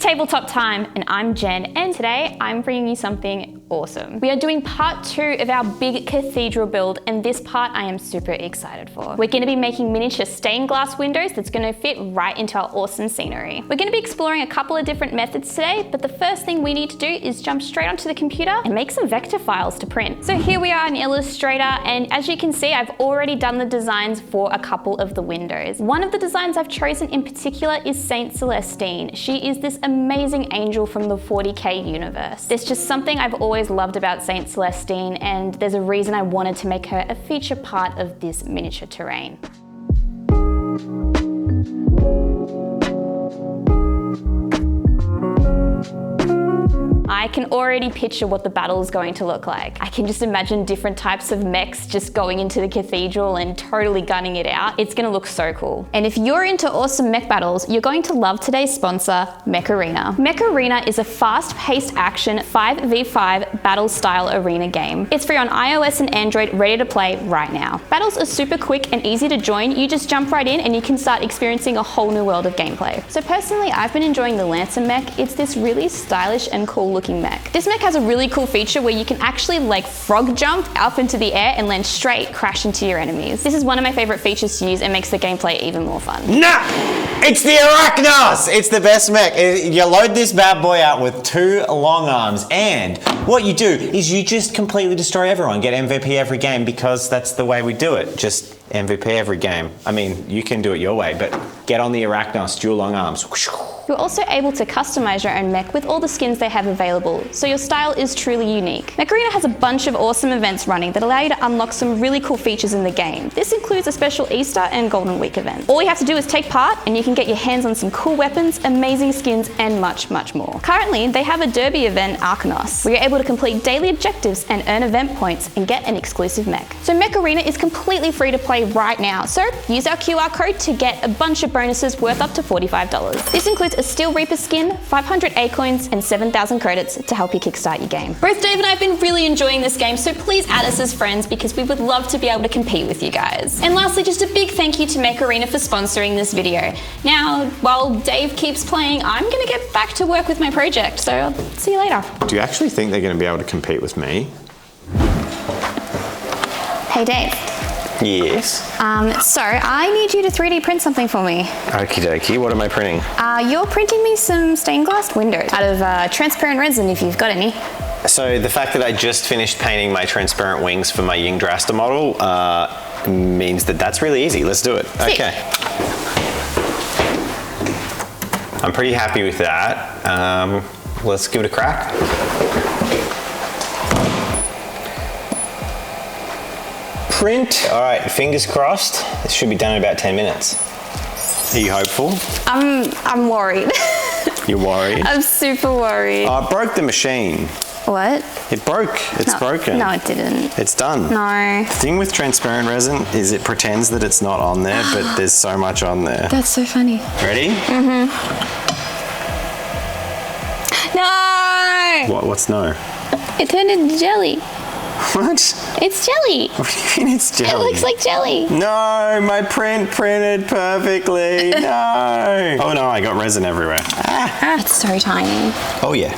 Tabletop time, and I'm Jen, and today I'm bringing you something awesome. We are doing part 2 of our big cathedral build, and this part I am super excited for. We're going to be making miniature stained glass windows that's going to fit right into our awesome scenery. We're going to be exploring a couple of different methods today, but the first thing we need to do is jump straight onto the computer and make some vector files to print. So here we are in Illustrator, and as you can see, I've already done the designs for a couple of the windows. One of the designs I've chosen in particular is Saint Celestine. She is this amazing angel from the 40k universe. There's just something I've always loved about Saint Celestine, and there's a reason I wanted to make her a feature part of this miniature terrain. I can already picture what the battle is going to look like. I can just imagine different types of mechs just going into the cathedral and totally gunning it out. It's gonna look so cool. And if you're into awesome mech battles, you're going to love today's sponsor, Mech Arena. Mech Arena is a fast-paced action 5v5 battle-style arena game. It's free on iOS and Android, ready to play right now. Battles are super quick and easy to join. You just jump right in and you can start experiencing a whole new world of gameplay. So personally, I've been enjoying the Lancer mech. It's this really stylish and cool looking mech. This mech has a really cool feature where you can actually like frog jump up into the air and land straight, crash into your enemies. This is one of my favorite features to use and makes the gameplay even more fun. Nah! It's the Arachnos! It's the best mech. You load this bad boy out with 2 long arms, and what you do is you just completely destroy everyone. Get MVP every game, because that's the way we do it. Just MVP every game. I mean, you can do it your way, but get on the Arachnos, dual long arms. You're also able to customize your own mech with all the skins they have available, so your style is truly unique. Mech Arena has a bunch of awesome events running that allow you to unlock some really cool features in the game. This includes a special Easter and Golden Week event. All you have to do is take part, and you can get your hands on some cool weapons, amazing skins, and much, much more. Currently, they have a derby event, Arachnos, where you're able to complete daily objectives and earn event points and get an exclusive mech. So Mech Arena is completely free to play right now, so use our QR code to get a bunch of bonuses worth up to $45. This includes a Steel Reaper skin, 500 A coins, and 7,000 credits to help you kickstart your game. Both Dave and I have been really enjoying this game, so please add us as friends because we would love to be able to compete with you guys. And lastly, just a big thank you to Mech Arena for sponsoring this video. Now, while Dave keeps playing, I'm gonna get back to work with my project, so I'll see you later. Do you actually think they're going to be able to compete with me? Hey Dave. Yes. So I need you to 3D print something for me. Okie dokie, what am I printing? You're printing me some stained glass windows out of transparent resin if you've got any. So the fact that I just finished painting my transparent wings for my Yingdrasta model means that that's really easy. Let's do it. Sick. Okay. I'm pretty happy with that. Let's give it a crack. Print. All right, fingers crossed. This should be done in about 10 minutes. Are you hopeful? I'm worried. You're worried? I'm super worried. I broke the machine. What? It broke. It's broken. No, it didn't. It's done. No. The thing with transparent resin is it pretends that it's not on there, but there's so much on there. That's so funny. Ready? Mm-hmm. No! What's no? It turned into jelly. What? It's jelly. What do you mean it's jelly? It looks like jelly. No, my print printed perfectly. No. Oh no, I got resin everywhere. It's so tiny. Oh yeah.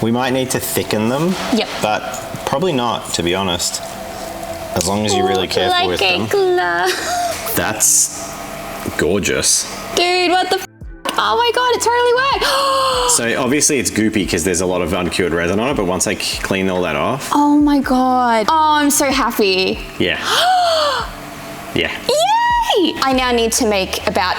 We might need to thicken them. Yep. But probably not, to be honest. As long as you're really careful with them. That's gorgeous. Dude, what the f? Oh my god, it totally worked. So obviously it's goopy because there's a lot of uncured resin on it, but once I clean all that off. Oh my god. Oh, I'm so happy. Yeah. Yeah. Yay! I now need to make about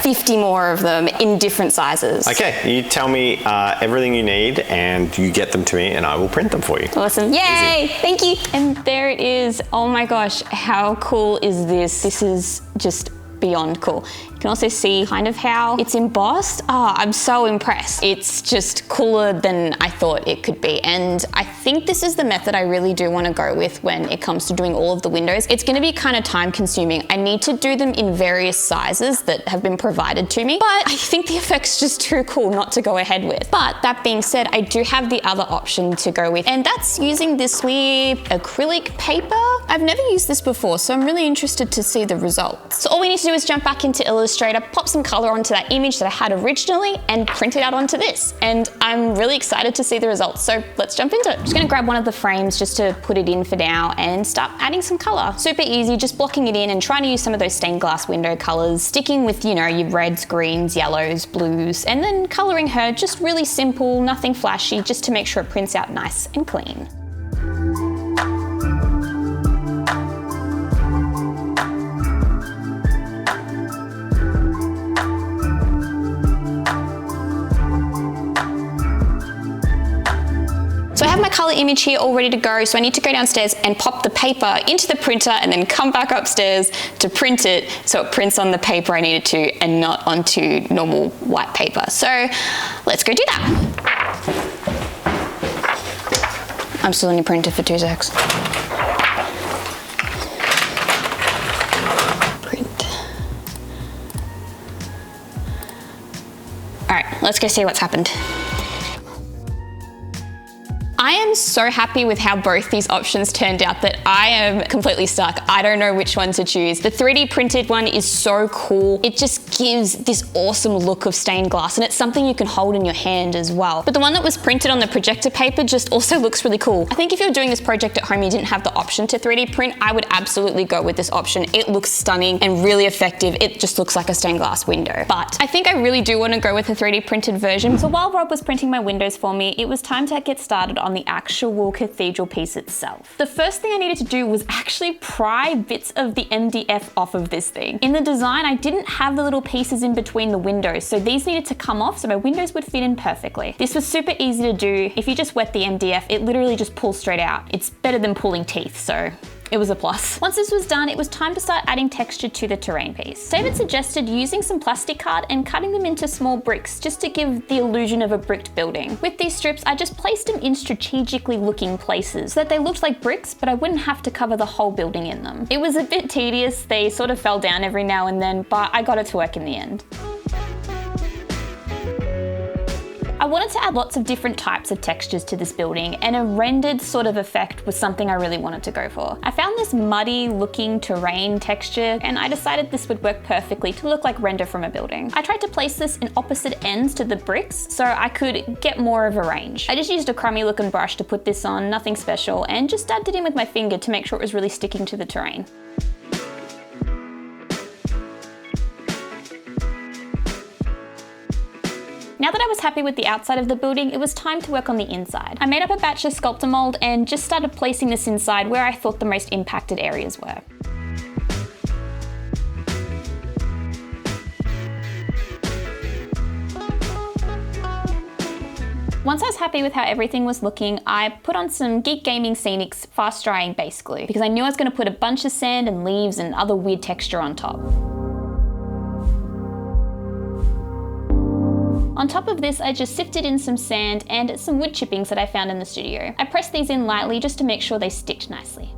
50 more of them in different sizes. Okay, you tell me everything you need and you get them to me and I will print them for you. Awesome. Yay! Easy. Thank you. And there it is. Oh my gosh, how cool is this? This is just beyond cool. You can also see kind of how it's embossed. Oh, I'm so impressed. It's just cooler than I thought it could be. And I think this is the method I really do want to go with when it comes to doing all of the windows. It's going to be kind of time consuming. I need to do them in various sizes that have been provided to me, but I think the effect's just too cool not to go ahead with. But that being said, I do have the other option to go with, and that's using this weird acrylic paper. I've never used this before, so I'm really interested to see the results. So all we need to do is jump back into Illustrator Illustrator, pop some color onto that image that I had originally and print it out onto this. And I'm really excited to see the results, so let's jump into it. I'm just gonna grab one of the frames just to put it in for now and start adding some color. Super easy, just blocking it in and trying to use some of those stained glass window colors, sticking with, you know, your reds, greens, yellows, blues, and then coloring her just really simple, nothing flashy, just to make sure it prints out nice and clean. So I have my color image here all ready to go, so I need to go downstairs and pop the paper into the printer and then come back upstairs to print it so it prints on the paper I need it to and not onto normal white paper. So let's go do that. I'm still in your printer for 2 secs. Print. All right, let's go see what's happened. I am so happy with how both these options turned out that I am completely stuck. I don't know which one to choose. The 3D printed one is so cool. It just gives this awesome look of stained glass, and it's something you can hold in your hand as well. But the one that was printed on the projector paper just also looks really cool. I think if you're doing this project at home and you didn't have the option to 3D print, I would absolutely go with this option. It looks stunning and really effective. It just looks like a stained glass window. But I think I really do want to go with the 3D printed version. So while Rob was printing my windows for me, it was time to get started on the actual cathedral piece itself. The first thing I needed to do was actually pry bits of the MDF off of this thing. In the design, I didn't have the little pieces in between the windows, so these needed to come off so my windows would fit in perfectly. This was super easy to do. If you just wet the MDF, it literally just pulls straight out. It's better than pulling teeth, so it was a plus. Once this was done, it was time to start adding texture to the terrain piece. David suggested using some plastic card and cutting them into small bricks just to give the illusion of a bricked building. With these strips, I just placed them in strategically looking places so that they looked like bricks, but I wouldn't have to cover the whole building in them. It was a bit tedious. They sort of fell down every now and then, but I got it to work in the end. I wanted to add lots of different types of textures to this building, and a rendered sort of effect was something I really wanted to go for. I found this muddy looking terrain texture, and I decided this would work perfectly to look like render from a building. I tried to place this in opposite ends to the bricks so I could get more of a range. I just used a crummy looking brush to put this on, nothing special, and just dabbed it in with my finger to make sure it was really sticking to the terrain. Now that I was happy with the outside of the building, it was time to work on the inside. I made up a batch of sculptor mold and just started placing this inside where I thought the most impacted areas were. Once I was happy with how everything was looking, I put on some Geek Gaming Scenics fast drying base glue because I knew I was going to put a bunch of sand and leaves and other weird texture on top. On top of this, I just sifted in some sand and some wood chippings that I found in the studio. I pressed these in lightly just to make sure they sticked nicely.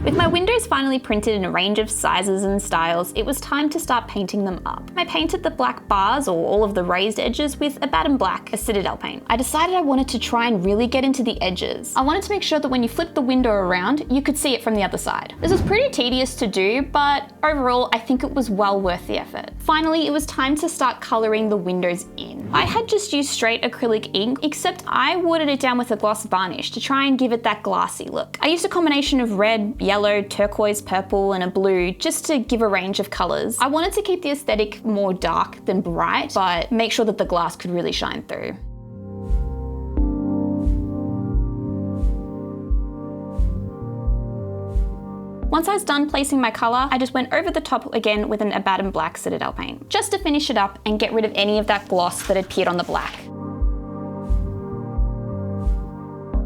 With my windows finally printed in a range of sizes and styles, it was time to start painting them up. I painted the black bars, or all of the raised edges, with a Batten Black, a Citadel paint. I decided I wanted to try and really get into the edges. I wanted to make sure that when you flipped the window around, you could see it from the other side. This was pretty tedious to do, but overall, I think it was well worth the effort. Finally, it was time to start coloring the windows in. I had just used straight acrylic ink, except I watered it down with a gloss varnish to try and give it that glassy look. I used a combination of red, yellow, turquoise, purple, and a blue just to give a range of colors. I wanted to keep the aesthetic more dark than bright, but make sure that the glass could really shine through. Once I was done placing my color, I just went over the top again with an Batten Black Citadel paint, just to finish it up and get rid of any of that gloss that had appeared on the black.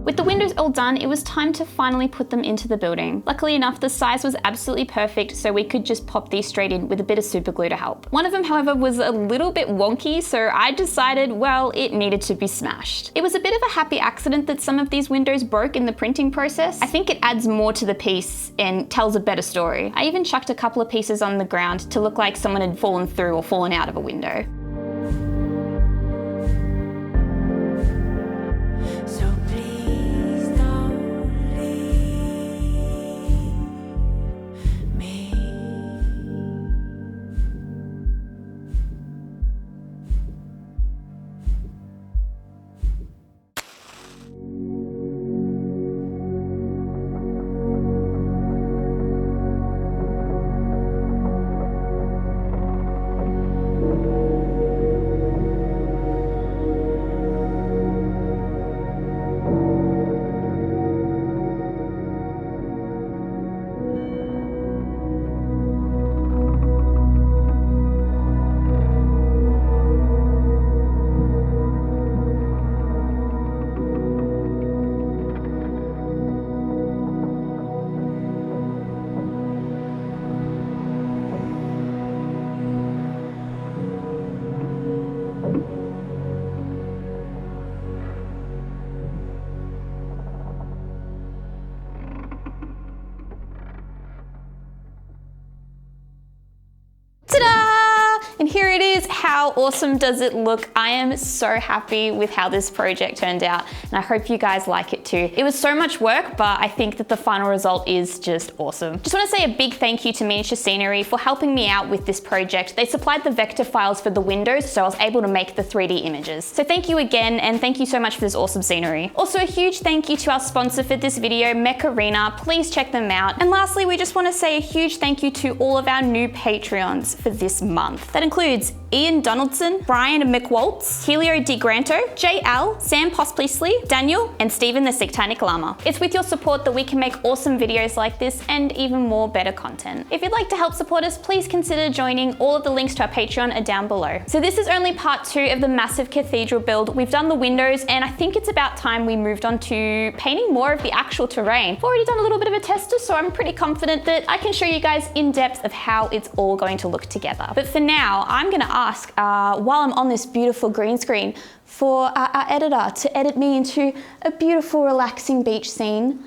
With the windows all done, it was time to finally put them into the building. Luckily enough, the size was absolutely perfect, so we could just pop these straight in with a bit of super glue to help. One of them, however, was a little bit wonky, so I decided, well, it needed to be smashed. It was a bit of a happy accident that some of these windows broke in the printing process. I think it adds more to the piece and tells a better story. I even chucked a couple of pieces on the ground to look like someone had fallen through or fallen out of a window. And here it is. How awesome does it look? I am so happy with how this project turned out, and I hope you guys like it too. It was so much work, but I think that the final result is just awesome. Just want to say a big thank you to Miniature Scenery for helping me out with this project. They supplied the vector files for the windows, so I was able to make the 3D images. So thank you again, and thank you so much for this awesome scenery. Also, a huge thank you to our sponsor for this video, Mech Arena. Please check them out. And lastly, we just want to say a huge thank you to all of our new Patreons for this month. That includes Ian Donaldson, Brian McWaltz, Helio DeGranto, JL, Sam Pospleasley, Daniel, and Stephen the Satanic Llama. It's with your support that we can make awesome videos like this and even more better content. If you'd like to help support us, please consider joining. All of the links to our Patreon are down below. So this is only part 2 of the massive cathedral build. We've done the windows, and I think it's about time we moved on to painting more of the actual terrain. I've already done a little bit of a tester, so I'm pretty confident that I can show you guys in depth of how it's all going to look together. But for now, I'm gonna ask, while I'm on this beautiful green screen, for our editor to edit me into a beautiful, relaxing beach scene,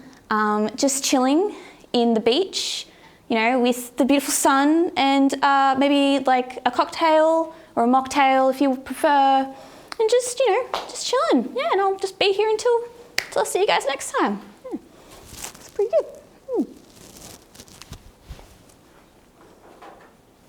just chilling in the beach, you know, with the beautiful sun and maybe like a cocktail or a mocktail if you prefer, and just, you know, just chilling. Yeah, and I'll just be here until I see you guys next time. It's pretty good.